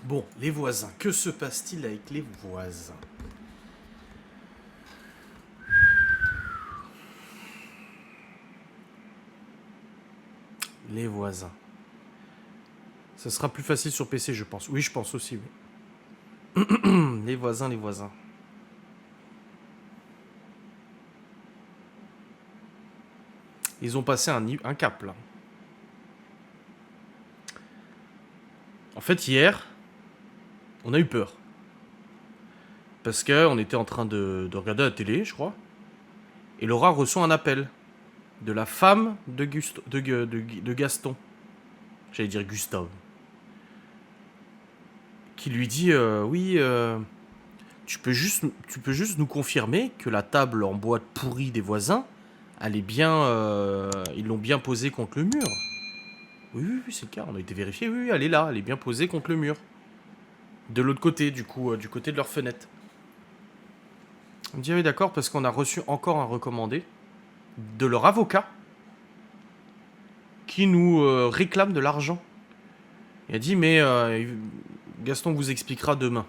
Bon, les voisins. Que se passe-t-il avec les voisins? Les voisins. Ça sera plus facile sur PC, je pense. Oui, je pense aussi, oui. Les voisins, les voisins. Ils ont passé un cap, là. En fait, hier, on a eu peur. Parce qu'on était en train de regarder la télé, je crois. Et Laura reçoit un appel de la femme de Gaston. J'allais dire Gustave. Qui lui dit oui, tu peux juste nous confirmer que la table en bois pourri des voisins, elle est bien, ils l'ont bien posée contre le mur. Oui, oui, oui, c'est le cas, on a été vérifié, oui, oui, elle est là, elle est bien posée contre le mur. De l'autre côté, du coup, du côté de leur fenêtre. On me dit, oui, d'accord, parce qu'on a reçu encore un recommandé de leur avocat qui nous réclame de l'argent. Il a dit, mais Gaston vous expliquera demain.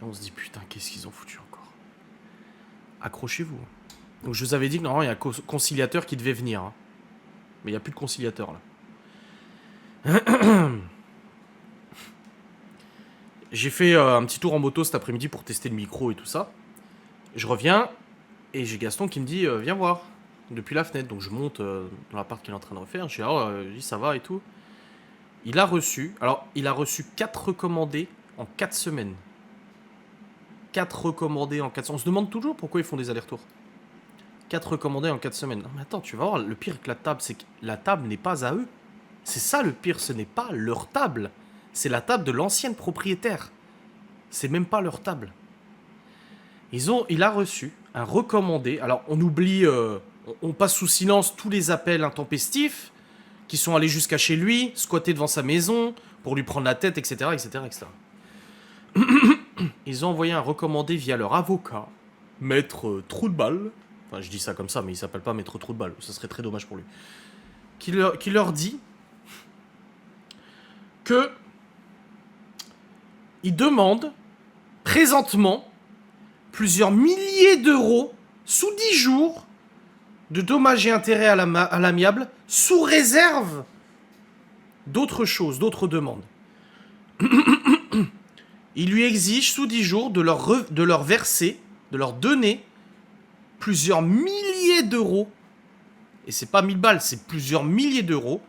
Et on se dit, putain, qu'est-ce qu'ils ont foutu encore? Accrochez-vous. Donc je vous avais dit que normalement, il y a un conciliateur qui devait venir. Hein. Mais il n'y a plus de conciliateur, là. J'ai fait un petit tour en moto cet après-midi pour tester le micro et tout ça. Je reviens et j'ai Gaston qui me dit viens voir depuis la fenêtre. Donc je monte dans l'appart qu'il est en train de refaire. Je dis je dis ça va et tout. Il a reçu 4 recommandés en 4 semaines. 4 recommandés en 4 semaines. On se demande toujours pourquoi ils font des allers-retours. 4 recommandés en 4 semaines. Non mais attends, tu vas voir, le pire que la table, c'est que la table n'est pas à eux. C'est ça le pire, ce n'est pas leur table. C'est la table de l'ancienne propriétaire. C'est même pas leur table. Il a reçu un recommandé. Alors, on oublie, on passe sous silence tous les appels intempestifs qui sont allés jusqu'à chez lui, squatter devant sa maison, pour lui prendre la tête, etc., etc., etc. Ils ont envoyé un recommandé via leur avocat, Maître Trou de Balle. Enfin, je dis ça comme ça, mais il s'appelle pas Maître Trou de Balle. Ça serait très dommage pour lui. Qui leur dit que il demande présentement plusieurs milliers d'euros sous 10 jours de dommages et intérêts à l'amiable sous réserve d'autres choses, d'autres demandes. Il lui exige sous 10 jours de leur verser, de leur donner plusieurs milliers d'euros. Et c'est pas 1000 balles, c'est plusieurs milliers d'euros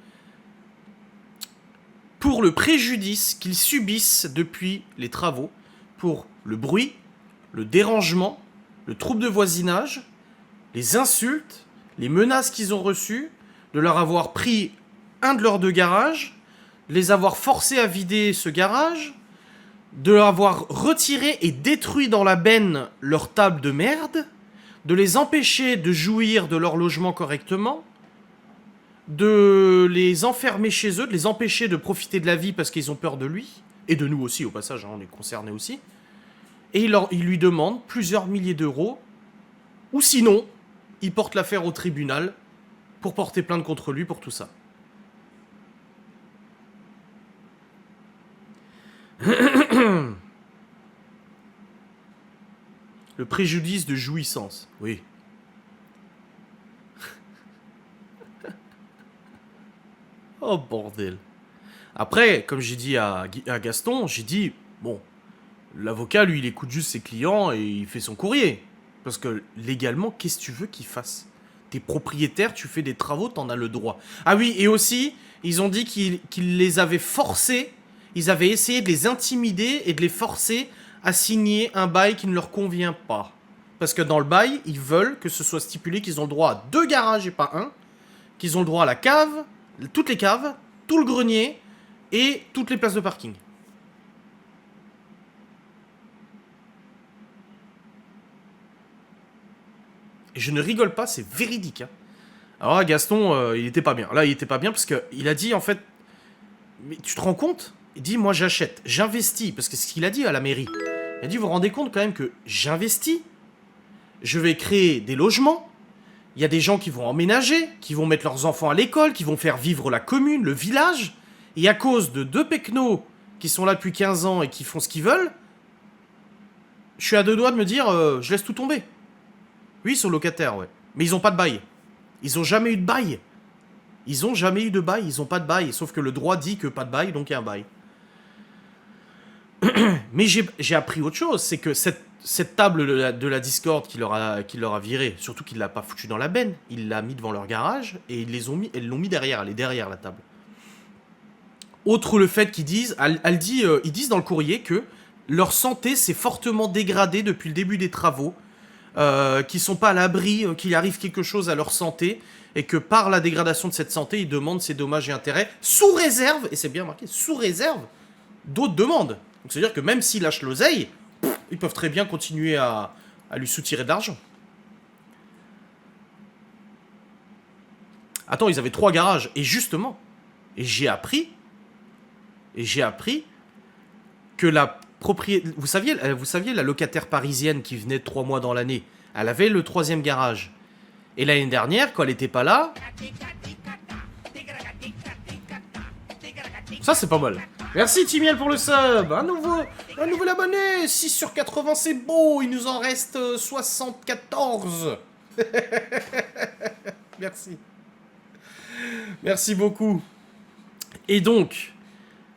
pour le préjudice qu'ils subissent depuis les travaux, pour le bruit, le dérangement, le trouble de voisinage, les insultes, les menaces qu'ils ont reçues, de leur avoir pris un de leurs 2 garages, de les avoir forcés à vider ce garage, de leur avoir retiré et détruit dans la benne leur table de merde, de les empêcher de jouir de leur logement correctement, de les enfermer chez eux, de les empêcher de profiter de la vie parce qu'ils ont peur de lui, et de nous aussi au passage, hein, on est concernés aussi, et il lui demande plusieurs milliers d'euros, ou sinon, il porte l'affaire au tribunal pour porter plainte contre lui pour tout ça. Le préjudice de jouissance, oui. Oh bordel. Après, comme j'ai dit à Gaston, j'ai dit, bon, l'avocat, lui, il écoute juste ses clients et il fait son courrier. Parce que légalement, qu'est-ce que tu veux qu'il fasse? T'es propriétaire, tu fais des travaux, t'en as le droit. Ah oui, et aussi, ils ont dit qu'ils les avaient forcés, ils avaient essayé de les intimider et de les forcer à signer un bail qui ne leur convient pas. Parce que dans le bail, ils veulent que ce soit stipulé qu'ils ont le droit à 2 garages et pas un, qu'ils ont le droit à la cave, toutes les caves, tout le grenier et toutes les places de parking. Et je ne rigole pas, c'est véridique. Hein. Alors là, Gaston, il était pas bien. Là, il était pas bien parce qu'il a dit, en fait... Mais tu te rends compte? Il dit, moi j'achète, j'investis. Parce que c'est ce qu'il a dit à la mairie. Il a dit, vous vous rendez compte quand même que j'investis? Je vais créer des logements. Il y a des gens qui vont emménager, qui vont mettre leurs enfants à l'école, qui vont faire vivre la commune, le village. Et à cause de 2 pecnos qui sont là depuis 15 ans et qui font ce qu'ils veulent, je suis à deux doigts de me dire, je laisse tout tomber. Oui, ils sont locataires, ouais. Mais ils ont pas de bail. Ils ont jamais eu de bail. Ils ont jamais eu de bail, ils ont pas de bail. Sauf que le droit dit que pas de bail, donc il y a un bail. Mais j'ai appris autre chose, c'est que cette table de la Discord qu'il leur a viré, surtout qu'il l'a pas foutu dans la benne, il l'a mis devant leur garage et ils l'ont mis derrière, elle est derrière la table. Autre le fait qu'ils disent, ils disent dans le courrier que leur santé s'est fortement dégradée depuis le début des travaux, qu'ils sont pas à l'abri, qu'il arrive quelque chose à leur santé, et que par la dégradation de cette santé, ils demandent ces dommages et intérêts, sous réserve, et c'est bien marqué, sous réserve, d'autres demandes. Donc c'est-à-dire que même s'ils lâchent l'oseille, ils peuvent très bien continuer à lui soutirer de l'argent. Attends, ils avaient 3 garages, et justement, et j'ai appris que la propriétaire... Vous saviez, la locataire parisienne qui venait 3 mois dans l'année, elle avait le 3e garage. Et l'année dernière, quand elle était pas là... Ça, c'est pas mal. Merci Timiel pour le sub. Un nouvel abonné. 6 sur 80, c'est beau. Il nous en reste 74. Merci. Merci beaucoup. Et donc,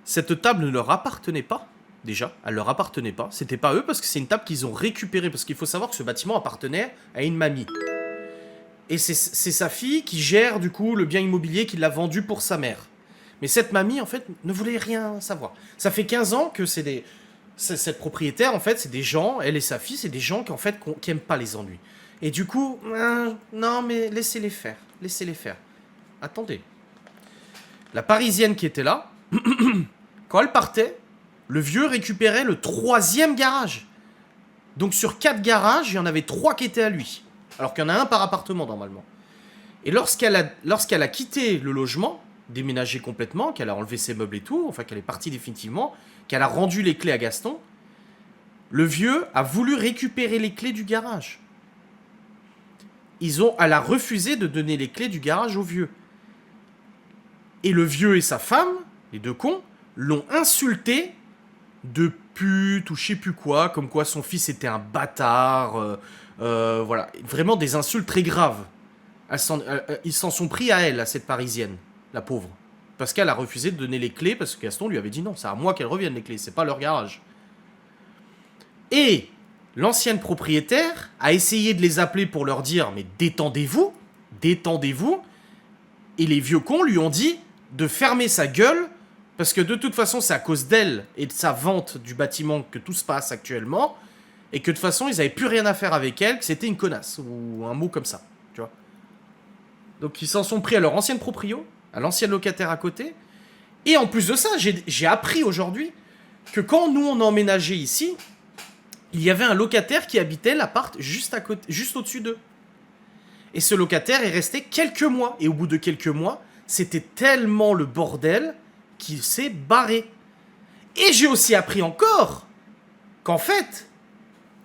cette table ne leur appartenait pas. Déjà, elle leur appartenait pas. C'était pas eux parce que c'est une table qu'ils ont récupérée. Parce qu'il faut savoir que ce bâtiment appartenait à une mamie. Et c'est sa fille qui gère du coup le bien immobilier qu'il a vendu pour sa mère. Mais cette mamie, en fait, ne voulait rien savoir. Ça fait 15 ans que cette propriétaire, en fait, c'est des gens, elle et sa fille, c'est des gens qui, en fait, qui aiment pas les ennuis. Et du coup, non, mais laissez-les faire. Laissez-les faire. Attendez. La Parisienne qui était là, quand elle partait, le vieux récupérait le 3e garage. Donc sur 4 garages, il y en avait 3 qui étaient à lui. Alors qu'il y en a un par appartement, normalement. Et lorsqu'elle a quitté le logement, déménagé complètement, qu'elle a enlevé ses meubles et tout, enfin qu'elle est partie définitivement, qu'elle a rendu les clés à Gaston, le vieux a voulu récupérer les clés du garage. Elle a refusé de donner les clés du garage au vieux. Et le vieux et sa femme, les deux cons, l'ont insulté de pute ou je sais plus quoi, comme quoi son fils était un bâtard, voilà, vraiment des insultes très graves. Ils s'en sont pris à elle, à cette Parisienne, la pauvre. Parce qu'elle a refusé de donner les clés, parce que Gaston lui avait dit non, c'est à moi qu'elles reviennent les clés, c'est pas leur garage. Et l'ancienne propriétaire a essayé de les appeler pour leur dire mais détendez-vous, détendez-vous. Et les vieux cons lui ont dit de fermer sa gueule, parce que de toute façon c'est à cause d'elle et de sa vente du bâtiment que tout se passe actuellement, et que de toute façon ils avaient plus rien à faire avec elle, que c'était une connasse, ou un mot comme ça, tu vois. Donc ils s'en sont pris à leur ancienne proprio, à l'ancienne locataire à côté, et en plus de ça, j'ai appris aujourd'hui que quand nous on a emménagé ici, il y avait un locataire qui habitait l'appart juste à côté, juste au-dessus d'eux. Et ce locataire est resté quelques mois, et au bout de quelques mois, c'était tellement le bordel qu'il s'est barré. Et j'ai aussi appris encore qu'en fait,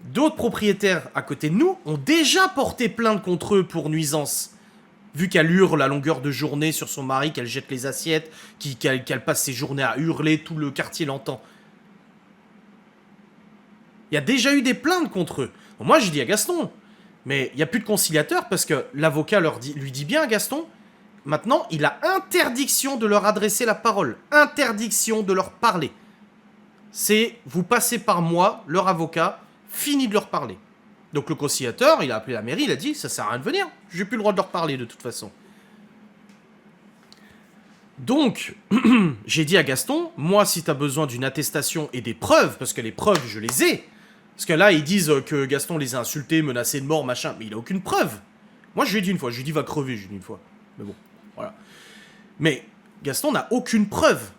d'autres propriétaires à côté de nous ont déjà porté plainte contre eux pour nuisance. Vu qu'elle hurle à longueur de journée sur son mari, qu'elle jette les assiettes, qu'elle passe ses journées à hurler, tout le quartier l'entend. Il y a déjà eu des plaintes contre eux. Bon, moi, je dis à Gaston, mais il n'y a plus de conciliateur parce que l'avocat lui dit bien à Gaston, maintenant, il a interdiction de leur adresser la parole. Interdiction de leur parler. C'est, vous passez par moi, leur avocat, fini de leur parler. Donc le conciliateur, il a appelé la mairie, il a dit, ça sert à rien de venir. J'ai plus le droit de leur parler de toute façon. Donc, j'ai dit à Gaston, moi, si t'as besoin d'une attestation et des preuves, parce que les preuves, je les ai. Parce que là, ils disent que Gaston les a insultés, menacés de mort, machin, mais il a aucune preuve. Moi, je lui ai dit une fois, je lui ai dit, va crever, je lui ai dit une fois. Mais bon, voilà. Mais Gaston n'a aucune preuve.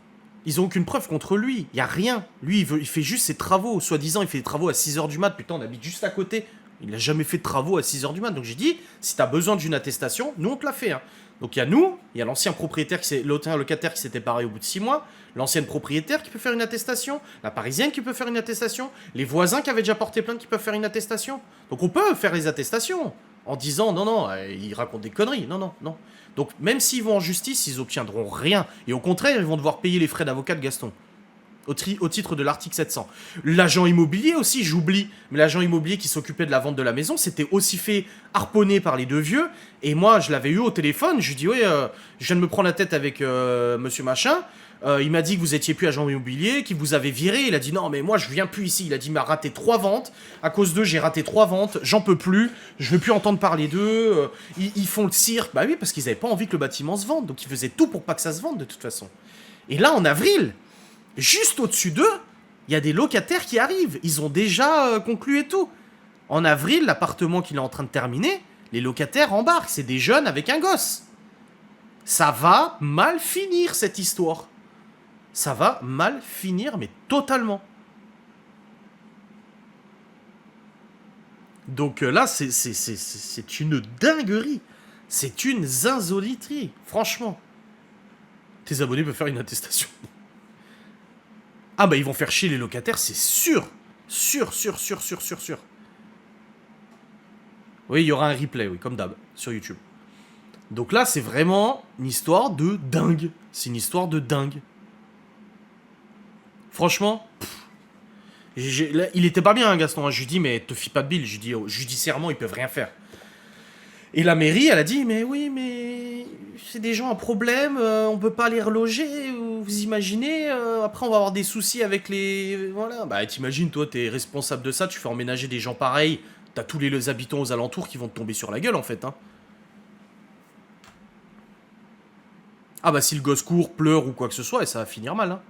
Ils ont aucune preuve contre lui. Il y a rien. Lui, il fait juste ses travaux. Soi-disant, il fait des travaux à 6h du mat. Putain, on habite juste à côté. Il n'a jamais fait de travaux à 6h du mat. Donc j'ai dit, si t'as besoin d'une attestation, nous, on te la fait. Hein. Donc il y a nous, il y a l'ancien propriétaire, locataire qui s'était barré au bout de 6 mois, l'ancienne propriétaire qui peut faire une attestation, la parisienne qui peut faire une attestation, les voisins qui avaient déjà porté plainte qui peuvent faire une attestation. Donc on peut faire les attestations en disant, non, ils racontent des conneries. Non. Donc même s'ils vont en justice, ils obtiendront rien. Et au contraire, ils vont devoir payer les frais d'avocat de Gaston. au titre de l'article 700. L'agent immobilier aussi, j'oublie, mais l'agent immobilier qui s'occupait de la vente de la maison s'était aussi fait harponner par les deux vieux, et moi je l'avais eu au téléphone, je lui dis ouais, je viens de me prendre la tête avec monsieur machin, il m'a dit que vous étiez plus agent immobilier, qu'il vous avait viré, il a dit non mais moi je viens plus ici, il a dit il m'a raté 3 ventes, à cause d'eux j'ai raté 3 ventes, j'en peux plus, je veux plus entendre parler d'eux, ils font le cirque, bah oui parce qu'ils avaient pas envie que le bâtiment se vende, donc ils faisaient tout pour pas que ça se vende de toute façon. Et là en avril, juste au-dessus d'eux, il y a des locataires qui arrivent. Ils ont déjà conclu et tout. En avril, l'appartement qu'il est en train de terminer, les locataires embarquent. C'est des jeunes avec un gosse. Ça va mal finir, cette histoire. Ça va mal finir, mais totalement. Donc là, c'est une dinguerie. C'est une zinzoliterie, franchement. Tes abonnés peuvent faire une attestation. Ah bah ils vont faire chier les locataires, c'est sûr. Sûr. Oui, il y aura un replay, oui, comme d'hab, sur YouTube. Donc là, c'est vraiment une histoire de dingue. C'est une histoire de dingue. Franchement, là, il était pas bien, hein, Gaston. Hein. Je lui dis, mais te fie pas de bile. Je lui dis, judiciairement, ils peuvent rien faire. Et la mairie, elle a dit, mais oui, mais c'est des gens à problème, on peut pas les reloger, vous imaginez, après on va avoir des soucis avec les... Voilà, bah t'imagines, toi, t'es responsable de ça, tu fais emménager des gens pareils, t'as tous les habitants aux alentours qui vont te tomber sur la gueule, en fait, hein. Ah bah si le gosse court, pleure ou quoi que ce soit, et ça va finir mal, hein.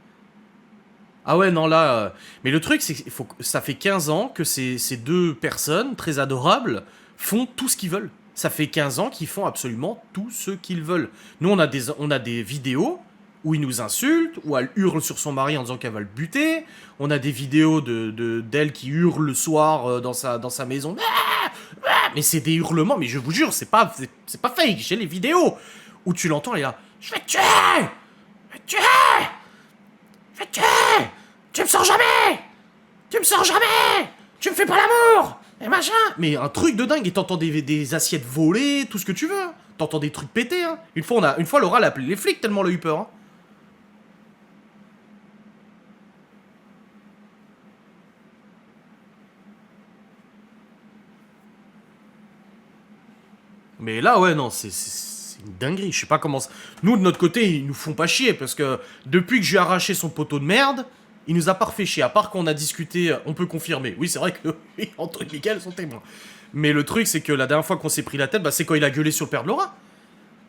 Ah ouais, non, là... Mais le truc, c'est que ça fait 15 ans que ces deux personnes, très adorables, font tout ce qu'ils veulent. Ça fait 15 ans qu'ils font absolument tout ce qu'ils veulent. Nous, on a des vidéos où ils nous insultent, où elle hurle sur son mari en disant qu'elle va le buter. On a des vidéos d'elle qui hurle le soir dans sa maison. Mais c'est des hurlements, mais je vous jure, c'est pas fake. J'ai les vidéos où tu l'entends, elle est là. Je vais te tuer! Je vais te tuer! Je vais te tuer! Tu me sors jamais! Tu me sors jamais! Tu me fais pas l'amour! Et machin! Mais un truc de dingue, et t'entends des assiettes volées, tout ce que tu veux. Hein. T'entends des trucs pétés. Hein. Une fois, Laura, elle a appelé les flics tellement elle a eu peur. Hein. Mais là, ouais, non, c'est une dinguerie. Je sais pas comment... Nous, de notre côté, ils nous font pas chier, parce que depuis que j'ai arraché son poteau de merde, il nous a pas refait chier. À part qu'on a discuté, on peut confirmer. Oui, c'est vrai que Antoine et Mickaël sont témoins. Mais le truc, c'est que la dernière fois qu'on s'est pris la tête, bah, c'est quand il a gueulé sur le père de Laura.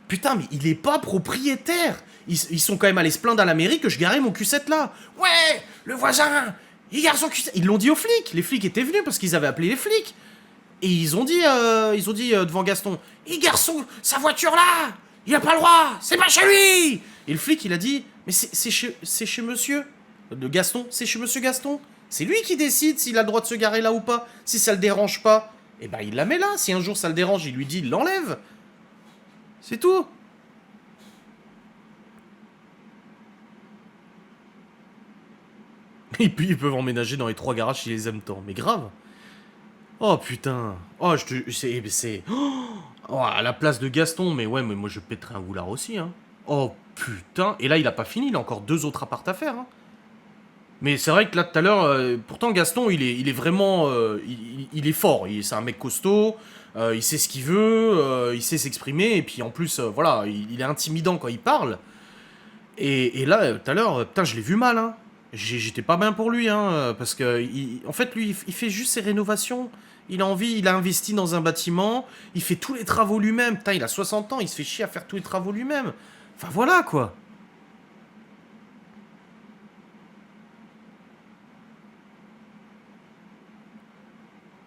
Putain, mais il est pas propriétaire. Ils sont quand même allés se plaindre à la mairie que je garais mon Q7 là. Ouais, le voisin, il gare son Q7. Ils l'ont dit aux flics. Les flics étaient venus parce qu'ils avaient appelé les flics. Et ils ont dit devant Gaston, il gare sa voiture là. Il a pas le droit. C'est pas chez lui. Et le flic, il a dit, mais c'est chez monsieur. De Gaston, c'est chez monsieur Gaston. C'est lui qui décide s'il a le droit de se garer là ou pas. Si ça le dérange pas, eh ben il la met là. Si un jour ça le dérange, il lui dit, il l'enlève. C'est tout. Et puis ils peuvent emménager dans les 3 garages s'ils les aiment tant. Mais grave. Oh putain. Oh, c'est... Oh, à la place de Gaston. Mais ouais, mais moi je pèterais un goulard aussi. Hein. Oh putain. Et là il a pas fini. Il a encore 2 autres apparts à faire. Hein. Mais c'est vrai que là tout à l'heure... pourtant Gaston il est vraiment... il est fort. C'est un mec costaud. Il sait ce qu'il veut, il sait s'exprimer, et puis en plus, voilà, il est intimidant quand il parle. Et là, tout à l'heure, putain, je l'ai vu mal, hein. J'étais pas bien pour lui, hein, parce que, en fait, lui, il fait juste ses rénovations. Il a investi dans un bâtiment, il fait tous les travaux lui-même. Putain, il a 60 ans, il se fait chier à faire tous les travaux lui-même. Enfin, voilà, quoi.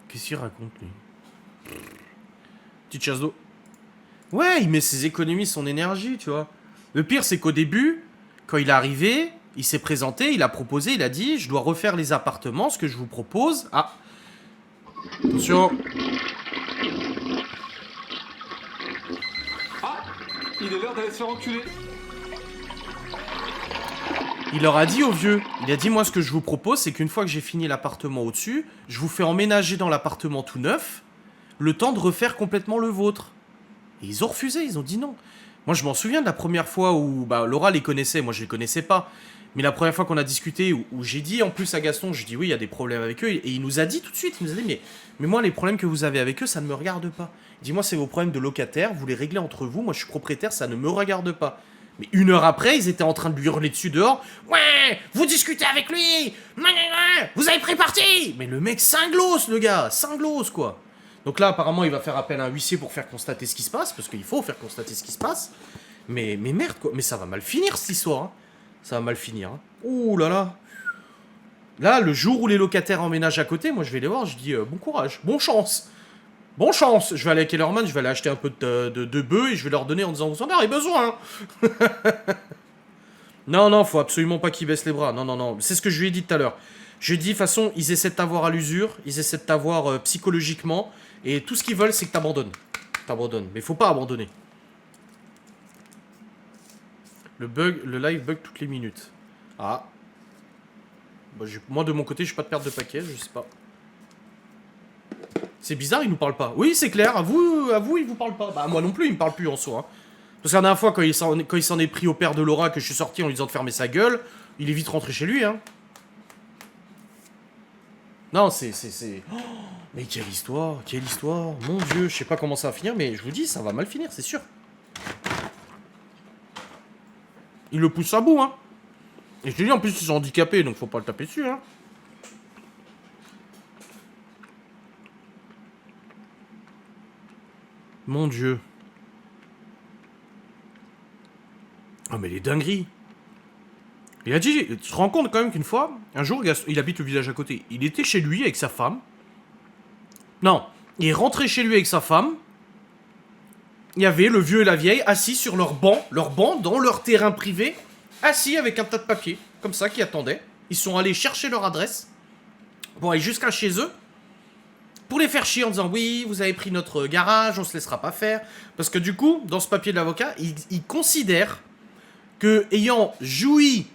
Qu'est-ce qu'il raconte, lui? Petite chasse d'eau. Ouais, il met ses économies, son énergie, tu vois. Le pire, c'est qu'au début, quand il est arrivé, il s'est présenté, il a proposé, il a dit, je dois refaire les appartements, ce que je vous propose... Ah. Attention. Ah, il est l'heure d'aller se faire enculer. Il leur a dit aux vieux, il a dit, moi, ce que je vous propose, c'est qu'une fois que j'ai fini l'appartement au-dessus, je vous fais emménager dans l'appartement tout neuf, le temps de refaire complètement le vôtre. Et ils ont refusé, ils ont dit non. Moi, je m'en souviens de la première fois où bah, Laura les connaissait, moi je les connaissais pas. Mais la première fois qu'on a discuté, où j'ai dit en plus à Gaston, je dis oui, il y a des problèmes avec eux. Et il nous a dit tout de suite, il nous a dit, mais moi, les problèmes que vous avez avec eux, ça ne me regarde pas. Dis-moi, c'est vos problèmes de locataires, vous les réglez entre vous, moi je suis propriétaire, ça ne me regarde pas. Mais une heure après, ils étaient en train de lui hurler dessus dehors. Ouais, vous discutez avec lui, vous avez pris parti. Mais le mec cinglos, le gars, cinglos quoi. Donc là, apparemment, il va faire appel à un huissier pour faire constater ce qui se passe, parce qu'il faut faire constater ce qui se passe. Mais merde quoi, mais ça va mal finir cette histoire. Hein. Ça va mal finir. Hein. Ouh là là. Là, le jour où les locataires emménagent à côté, moi je vais les voir, je dis bon courage, bon chance. Bon chance, je vais aller à Kellerman, je vais aller acheter un peu de bœufs et je vais leur donner en disant vous en avez besoin. Non, non, faut absolument pas qu'ils baissent les bras. Non, non, non. C'est ce que je lui ai dit tout à l'heure. Je lui ai dit, de toute façon, ils essaient de t'avoir à l'usure, ils essaient de t'avoir psychologiquement, et tout ce qu'ils veulent, c'est que t'abandonnes. T'abandonnes. Mais faut pas abandonner. Le live bug toutes les minutes. Ah. Bah, moi, de mon côté, j'ai pas de perte de paquet, je sais pas. C'est bizarre, il nous parle pas. Oui, c'est clair, à vous, il vous parle pas. Bah, moi non plus, il me parle plus en soi. Hein. Parce que la dernière fois, quand il s'en est pris au père de Laura, que je suis sorti en lui disant de fermer sa gueule, il est vite rentré chez lui, hein. Non, c'est... Oh, mais quelle histoire, mon Dieu, je sais pas comment ça va finir, mais je vous dis, ça va mal finir, c'est sûr. Il le pousse à bout, hein. Et je te dis, en plus, ils sont handicapés, donc faut pas le taper dessus, hein. Mon Dieu. Oh, mais les dingueries. Il a dit, tu te rends compte quand même qu'une fois, un jour, il habite le village à côté. Il était chez lui avec sa femme. Non, il est rentré chez lui avec sa femme. Il y avait le vieux et la vieille assis sur leur banc dans leur terrain privé, assis avec un tas de papier, comme ça, qui attendaient. Ils sont allés chercher leur adresse pour aller jusqu'à chez eux, pour les faire chier en disant oui, vous avez pris notre garage, on se laissera pas faire. Parce que du coup, dans ce papier de l'avocat, il considère que, ayant joui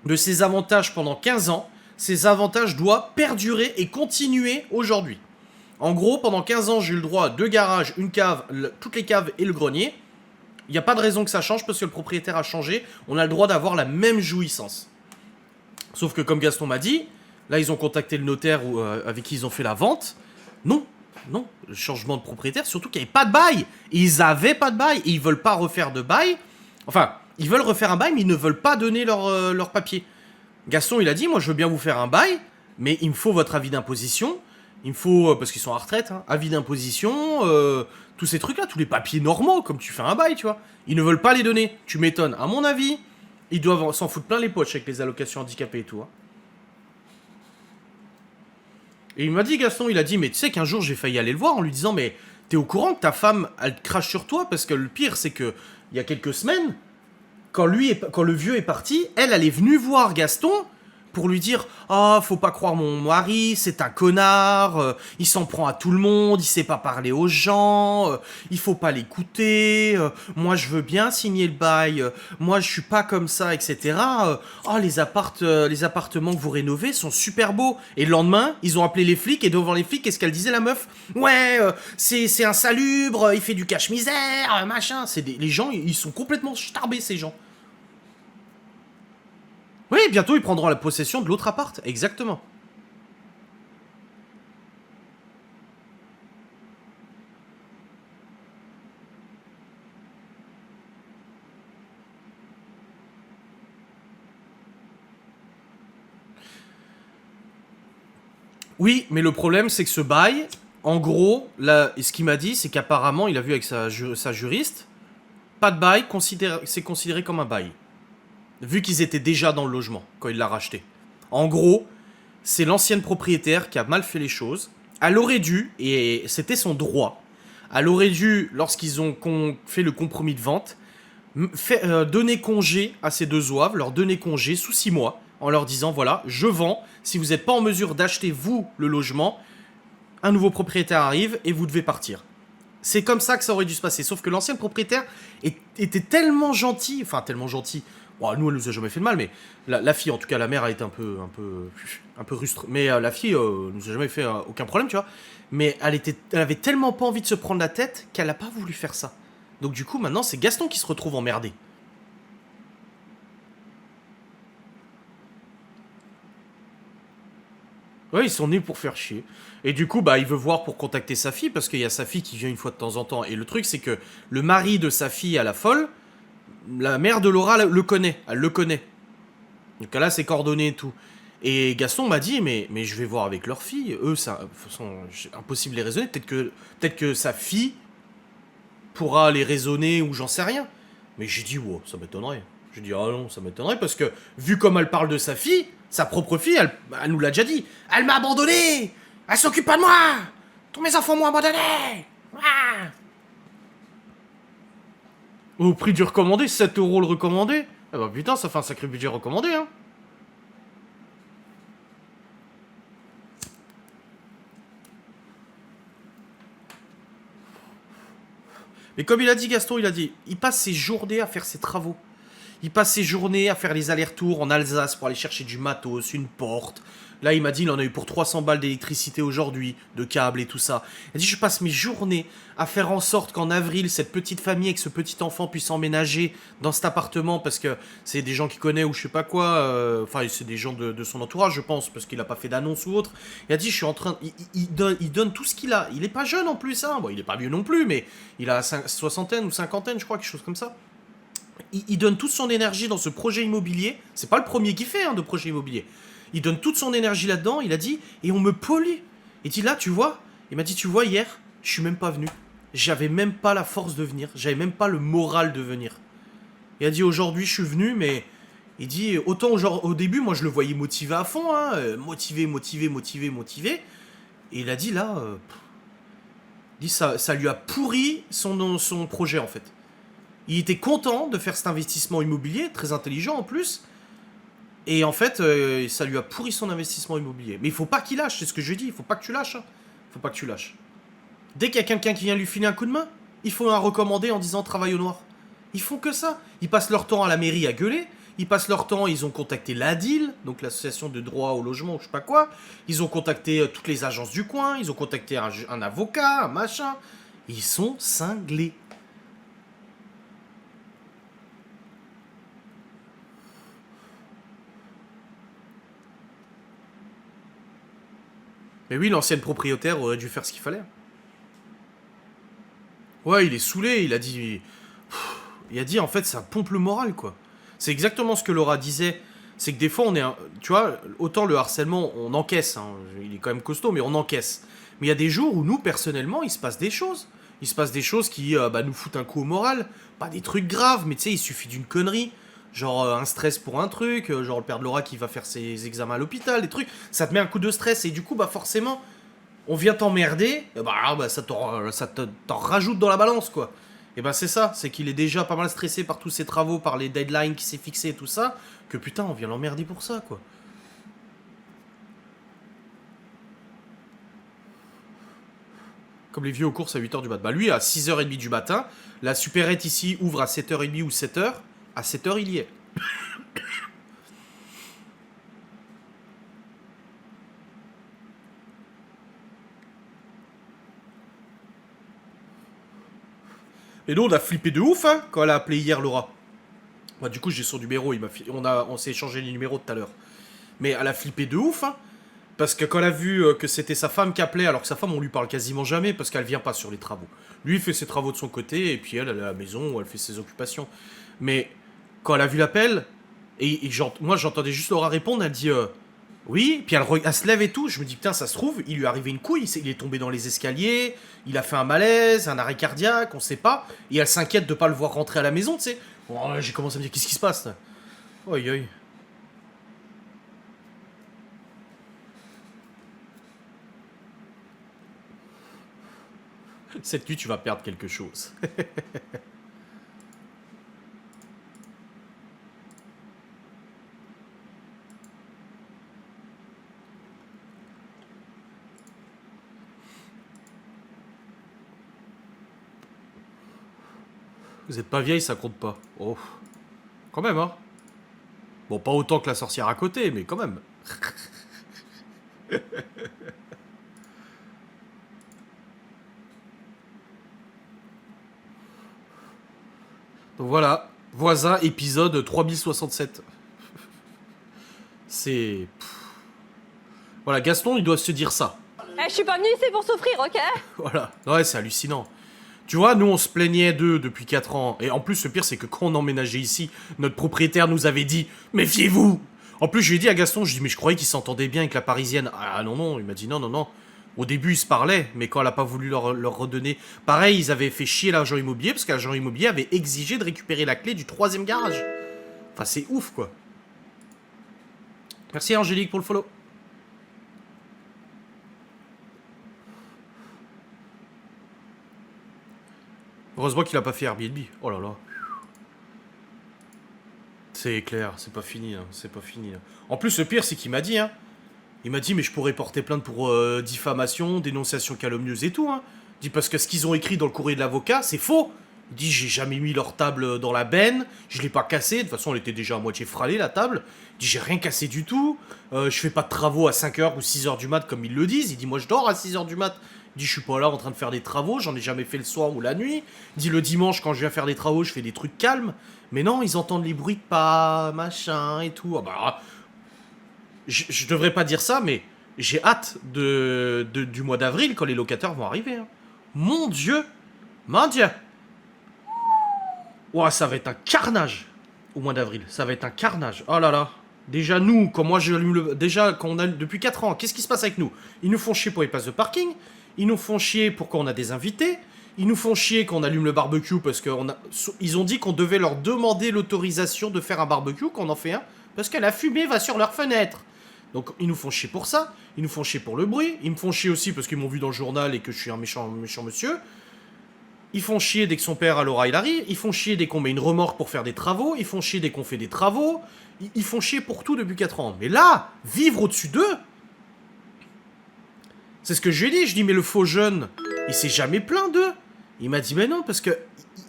de ces avantages pendant 15 ans, ces avantages doivent perdurer et continuer aujourd'hui. En gros, pendant 15 ans, j'ai eu le droit à 2 garages, une cave, toutes les caves et le grenier. Il n'y a pas de raison que ça change parce que le propriétaire a changé. On a le droit d'avoir la même jouissance. Sauf que comme Gaston m'a dit, là ils ont contacté le notaire avec qui ils ont fait la vente. Non, non, le changement de propriétaire, surtout qu'il n'y avait pas de bail. Ils avaient pas de bail et ils veulent pas refaire de bail. Enfin, ils veulent refaire un bail mais ils ne veulent pas donner leur papier. Gaston il a dit, moi je veux bien vous faire un bail, mais il me faut votre avis d'imposition. Il me faut, parce qu'ils sont à retraite, hein, avis d'imposition, tous ces trucs-là, tous les papiers normaux, comme tu fais un bail, tu vois. Ils ne veulent pas les donner. Tu m'étonnes. À mon avis, ils doivent s'en foutre plein les poches avec les allocations handicapées et tout. Hein. Et il m'a dit, Gaston, il a dit, mais tu sais qu'un jour j'ai failli aller le voir en lui disant, mais t'es au courant que ta femme, elle te crache sur toi? Parce que le pire, c'est que, il y a quelques semaines, quand le vieux est parti, elle est venue voir Gaston pour lui dire « Ah, faut pas croire mon mari, c'est un connard, il s'en prend à tout le monde, il sait pas parler aux gens, il faut pas l'écouter, moi je veux bien signer le bail, moi je suis pas comme ça, etc. Oh, les appartements que vous rénovez sont super beaux. » Et le lendemain, ils ont appelé les flics, et devant les flics, qu'est-ce qu'elle disait la meuf? Ouais, c'est insalubre, il fait du cache-misère, machin. Les gens, ils sont complètement starbés, ces gens. Oui, bientôt ils prendront la possession de l'autre appart, exactement. Oui, mais le problème c'est que ce bail, en gros, là, ce qu'il m'a dit, c'est qu'apparemment, il a vu avec sa juriste, pas de bail, c'est considéré comme un bail. Vu qu'ils étaient déjà dans le logement quand il l'a racheté. En gros, c'est l'ancienne propriétaire qui a mal fait les choses. Elle aurait dû, et c'était son droit, elle aurait dû, lorsqu'ils ont fait le compromis de vente, donner congé à ces deux zouaves, leur donner congé sous 6 mois, en leur disant, voilà, je vends, si vous n'êtes pas en mesure d'acheter, vous, le logement, un nouveau propriétaire arrive et vous devez partir. C'est comme ça que ça aurait dû se passer. Sauf que l'ancienne propriétaire était tellement gentille, enfin tellement gentille. Bon, nous, elle nous a jamais fait de mal, mais la fille, en tout cas, la mère, elle était un peu rustre. Mais la fille nous a jamais fait aucun problème, tu vois. Mais elle avait tellement pas envie de se prendre la tête qu'elle a pas voulu faire ça. Donc du coup, maintenant, c'est Gaston qui se retrouve emmerdé. Ouais, ils sont nés pour faire chier. Et du coup, bah, il veut voir pour contacter sa fille, parce qu'il y a sa fille qui vient une fois de temps en temps. Et le truc, c'est que le mari de sa fille à la folle, la mère de Laura le connaît. Elle le connaît. Donc elle a ses coordonnées et tout. Et Gaston m'a dit, mais je vais voir avec leur fille. Eux, ça, de toute façon, impossible de les raisonner. Peut-être que sa fille pourra les raisonner ou j'en sais rien. Mais j'ai dit, wow, ça m'étonnerait. J'ai dit, ah non, ça m'étonnerait parce que, vu comme elle parle de sa fille, sa propre fille, elle nous l'a déjà dit. Elle m'a abandonné. Elle s'occupe pas de moi. Tous mes enfants m'ont abandonné. Ah. Au prix du recommandé, 7 € le recommandé. Eh bah putain, ça fait un sacré budget recommandé, hein. Mais comme il a dit Gaston, il a dit, il passe ses journées à faire ses travaux. Il passe ses journées à faire les allers-retours en Alsace pour aller chercher du matos, une porte. Là, il m'a dit, il en a eu pour 300 balles d'électricité aujourd'hui, de câbles et tout ça. Il a dit, je passe mes journées à faire en sorte qu'en avril, cette petite famille avec ce petit enfant puisse emménager dans cet appartement parce que c'est des gens qu'il connaît ou je sais pas quoi. Enfin, c'est des gens de son entourage, je pense, parce qu'il a pas fait d'annonce ou autre. Il a dit, je suis en train... Il donne tout ce qu'il a. Il est pas jeune en plus, hein. Bon, il est pas vieux non plus, mais il a soixantaine ou cinquantaine, je crois, quelque chose comme ça. Il donne toute son énergie dans ce projet immobilier. C'est pas le premier qu'il fait, hein, de projet immobilier. Il donne toute son énergie là-dedans. Il a dit, et on me pollue. Il dit, là, tu vois. Il m'a dit, tu vois, hier, je suis même pas venu. J'avais même pas la force de venir. J'avais même pas le moral de venir. Il a dit, aujourd'hui, je suis venu, mais... Il dit, autant genre, au début, moi, je le voyais motivé à fond. Hein, motivé. Et il a dit, là... il dit, ça lui a pourri son projet, en fait. Il était content de faire cet investissement immobilier, très intelligent en plus. Et en fait, ça lui a pourri son investissement immobilier. Mais il faut pas qu'il lâche, c'est ce que je lui dis. Il faut pas que tu lâches. Hein. Faut pas que tu lâches. Dès qu'il y a quelqu'un qui vient lui filer un coup de main, il faut un recommander en disant travail au noir. Ils font que ça. Ils passent leur temps à la mairie à gueuler. Ils passent leur temps, ils ont contacté l'ADIL, donc l'association de droit au logement, ou je sais pas quoi. Ils ont contacté toutes les agences du coin. Ils ont contacté un avocat, un machin. Ils sont cinglés. Mais oui, l'ancienne propriétaire aurait dû faire ce qu'il fallait. Ouais, il est saoulé, il a dit... Il a dit, en fait, ça pompe le moral, quoi. C'est exactement ce que Laura disait. C'est que des fois, on est... Tu vois, autant le harcèlement, on encaisse. Hein, il est quand même costaud, mais on encaisse. Mais il y a des jours où nous, personnellement, il se passe des choses. Il se passe des choses qui nous foutent un coup au moral. Pas des trucs graves, mais tu sais, il suffit d'une connerie. Genre un stress pour un truc, genre le père de Laura qui va faire ses examens à l'hôpital, des trucs. Ça te met un coup de stress et du coup, bah forcément, on vient t'emmerder, et bah t'en rajoute dans la balance, quoi. Et ben c'est ça, c'est qu'il est déjà pas mal stressé par tous ses travaux, par les deadlines qui s'est fixé et tout ça, que putain, on vient l'emmerder pour ça, quoi. Comme les vieux aux courses à 8h du matin. Bah lui, à 6h30 du matin, la supérette ici ouvre à 7h30 ou 7h, à 7h il y est. Et nous, on a flippé de ouf, hein, quand elle a appelé hier Laura. Bah, du coup, j'ai son numéro, on s'est échangé les numéros tout à l'heure. Mais elle a flippé de ouf, hein. Parce que quand elle a vu que c'était sa femme qui appelait, alors que sa femme, on lui parle quasiment jamais, parce qu'elle vient pas sur les travaux. Lui, il fait ses travaux de son côté, et puis elle est à la maison où elle fait ses occupations. Mais quand elle a vu l'appel, moi j'entendais juste Laura répondre, elle dit oui, puis elle se lève et tout, je me dis putain, ça se trouve, il lui est arrivé une couille, il est tombé dans les escaliers, il a fait un malaise, un arrêt cardiaque, on sait pas, et elle s'inquiète de pas le voir rentrer à la maison, tu sais. Bon, j'ai commencé à me dire qu'est-ce qui se passe là. Oi, oi. Cette nuit, tu vas perdre quelque chose. Vous êtes pas vieille, ça compte pas. Oh. Quand même, hein. Bon, pas autant que la sorcière à côté, mais quand même. Donc voilà, voisin, épisode 3067. C'est... Voilà, Gaston, il doit se dire ça. Je suis pas venu ici pour souffrir, ok? Voilà, ouais, c'est hallucinant. Tu vois, nous, on se plaignait d'eux depuis 4 ans. Et en plus, le pire, c'est que quand on emménageait ici, notre propriétaire nous avait dit « Méfiez-vous !» En plus, je lui ai dit à Gaston, je dis « Mais je croyais qu'ils s'entendaient bien avec la parisienne. » Ah non, non, il m'a dit « Non, non, non. » Au début, ils se parlaient, mais quand elle a pas voulu leur redonner... Pareil, ils avaient fait chier l'agent immobilier, parce que l'agent immobilier avait exigé de récupérer la clé du 3e garage. Enfin, c'est ouf, quoi. Merci, Angélique, pour le follow. Heureusement qu'il a pas fait Airbnb. Oh là là. C'est clair, c'est pas fini, hein. C'est pas fini. Hein. En plus, le pire, c'est qu'il m'a dit, hein. Il m'a dit, mais je pourrais porter plainte pour diffamation, dénonciation calomnieuse et tout, hein. Il dit, parce que ce qu'ils ont écrit dans le courrier de l'avocat, c'est faux. Il dit, j'ai jamais mis leur table dans la benne, je l'ai pas cassée, de toute façon, elle était déjà à moitié fralée, la table. Il dit, j'ai rien cassé du tout, je fais pas de travaux à 5h ou 6h du mat, comme ils le disent. Il dit, moi, je dors à 6h du mat. Il dit, je suis pas là en train de faire des travaux, j'en ai jamais fait le soir ou la nuit. Il dit, le dimanche, quand je viens faire des travaux, je fais des trucs calmes. Mais non, ils entendent les bruits de pas, machin et tout. Ah bah, je devrais pas dire ça, mais j'ai hâte du mois d'avril quand les locataires vont arriver. Hein. Mon Dieu! Mon Dieu! Ouah, ça va être un carnage au mois d'avril. Ça va être un carnage. Oh là là. Déjà, nous, quand moi j'allume le. Déjà, quand on a. Depuis 4 ans, qu'est-ce qui se passe avec nous? Ils nous font chier pour les places de parking. Ils nous font chier pour quand on a des invités. Ils nous font chier quand on allume le barbecue parce ils ont dit qu'on devait leur demander l'autorisation de faire un barbecue quand on en fait un. Parce que la fumée va sur leur fenêtre. Donc ils nous font chier pour ça. Ils nous font chier pour le bruit. Ils me font chier aussi parce qu'ils m'ont vu dans le journal et que je suis un méchant monsieur. Ils font chier dès que son père à Laura il arrive. Ils font chier dès qu'on met une remorque pour faire des travaux. Ils font chier dès qu'on fait des travaux. Ils font chier pour tout depuis 4 ans. Mais là, vivre au-dessus d'eux, c'est ce que je lui ai dit. Je dis, mais le faux jeune, il s'est jamais plaint d'eux. Il m'a dit, mais non, parce que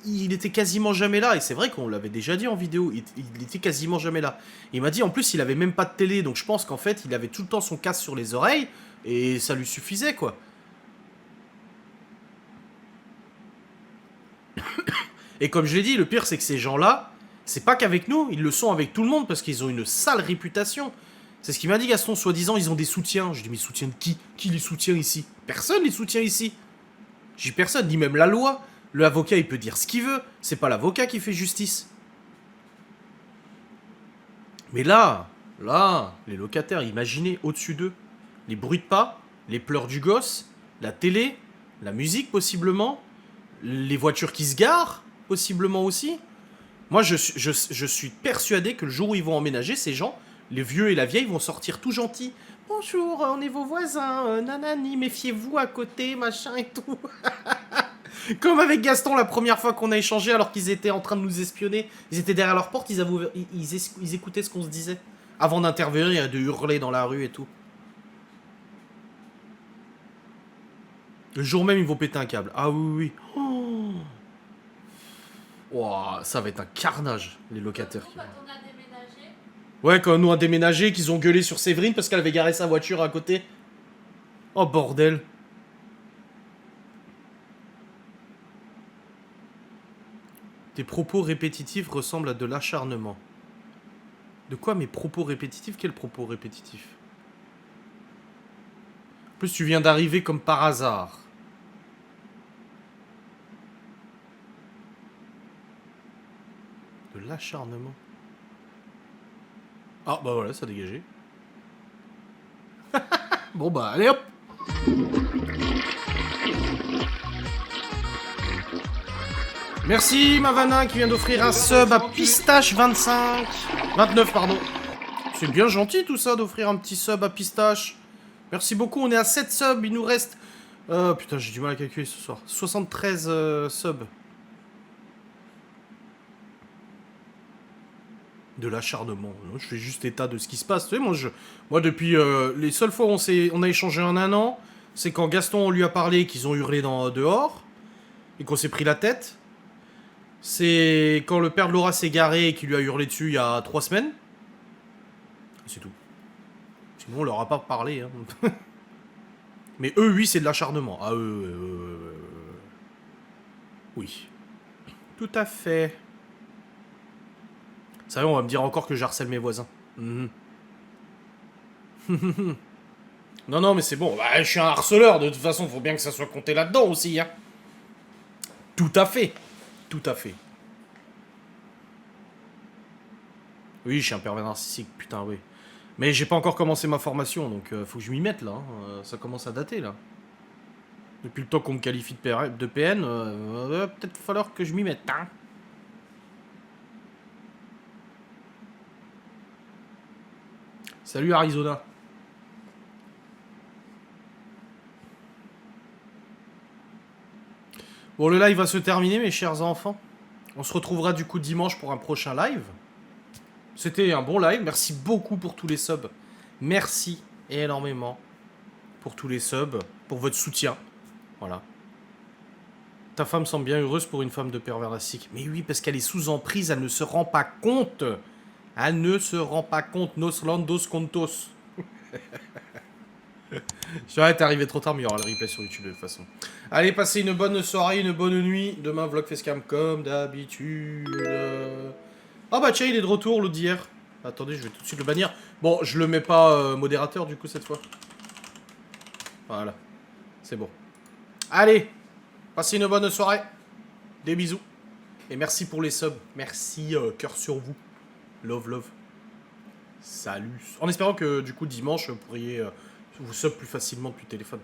il était quasiment jamais là. Et c'est vrai qu'on l'avait déjà dit en vidéo. Il était quasiment jamais là. Il m'a dit, en plus, il avait même pas de télé. Donc je pense qu'en fait, il avait tout le temps son casque sur les oreilles. Et ça lui suffisait, quoi. Et comme je l'ai dit, le pire, c'est que ces gens-là, c'est pas qu'avec nous, ils le sont avec tout le monde parce qu'ils ont une sale réputation. C'est ce qu'il m'a dit, Gaston, soi-disant, ils ont des soutiens. Je dis, mais soutiens de qui? Qui les soutient ici? Personne les soutient ici. J'ai personne, ni même la loi. L'avocat, il peut dire ce qu'il veut. C'est pas l'avocat qui fait justice. Mais là, les locataires, imaginez au-dessus d'eux. Les bruits de pas, les pleurs du gosse, la télé, la musique possiblement, les voitures qui se garent, possiblement aussi. Moi, je suis persuadé que le jour où ils vont emménager, ces gens, les vieux et la vieille, vont sortir tout gentils. Bonjour, on est vos voisins, nanani, méfiez-vous à côté, machin et tout. Comme avec Gaston la première fois qu'on a échangé alors qu'ils étaient en train de nous espionner. Ils étaient derrière leur porte, ils écoutaient ce qu'on se disait. Avant d'intervenir et de hurler dans la rue et tout. Le jour même, ils vont péter un câble. Ah oui, oui. Oh. Wow, ça va être un carnage, les locataires. Quand on a déménagé. Ouais, quand nous on a déménagé, qu'ils ont gueulé sur Séverine parce qu'elle avait garé sa voiture à côté. Oh bordel. Tes propos répétitifs ressemblent à de l'acharnement. De quoi mes propos répétitifs? Quels propos répétitifs? En plus, tu viens d'arriver comme par hasard. De l'acharnement. Ah, bah voilà, ça a dégagé. Bon, bah, allez hop! Merci, Mavana, qui vient d'offrir un sub à Pistache 25. 29, pardon. C'est bien gentil tout ça d'offrir un petit sub à Pistache. Merci beaucoup, on est à 7 subs, il nous reste... putain, j'ai du mal à calculer ce soir. 73 subs. De l'acharnement. Je fais juste état de ce qui se passe. Tu sais, moi depuis... les seules fois où on a échangé en un an, c'est quand Gaston on lui a parlé qu'ils ont hurlé dehors et qu'on s'est pris la tête. C'est quand le père de Laura s'est garé et qu'il lui a hurlé dessus il y a 3 semaines. C'est tout. Sinon, on leur a pas parlé. Hein. Mais eux, oui, c'est de l'acharnement. Ah, oui. Tout à fait. Vous savez, on va me dire encore que j'harcèle mes voisins. Mhm. Non, non, mais c'est bon. Bah, je suis un harceleur, de toute façon, faut bien que ça soit compté là-dedans aussi, hein. Tout à fait. Tout à fait. Oui, je suis un pervers narcissique, putain, oui. Mais j'ai pas encore commencé ma formation, donc faut que je m'y mette, là. Hein. Ça commence à dater, là. Depuis le temps qu'on me qualifie de PN, peut-être falloir que je m'y mette, hein. Salut Arizona. Bon, le live va se terminer, mes chers enfants. On se retrouvera du coup dimanche pour un prochain live. C'était un bon live. Merci beaucoup pour tous les subs. Merci énormément pour tous les subs, pour votre soutien. Voilà. Ta femme semble bien heureuse pour une femme de pervers narcissique. Mais oui, parce qu'elle est sous emprise, elle ne se rend pas compte. Elle ne se rend pas compte. Nos landos contos. Je vais arrivé trop tard, mais il y aura le replay sur YouTube de toute façon. Allez, passez une bonne soirée, une bonne nuit. Demain, vlog facecam comme d'habitude. Ah bah tiens, il est de retour, l'autre d'hier. Attendez, je vais tout de suite le bannir. Bon, je le mets pas modérateur du coup cette fois. Voilà, c'est bon. Allez, passez une bonne soirée. Des bisous. Et merci pour les subs. Merci, cœur sur vous. Love, love. Salut. En espérant que du coup dimanche, vous pourriez vous sub plus facilement depuis le téléphone.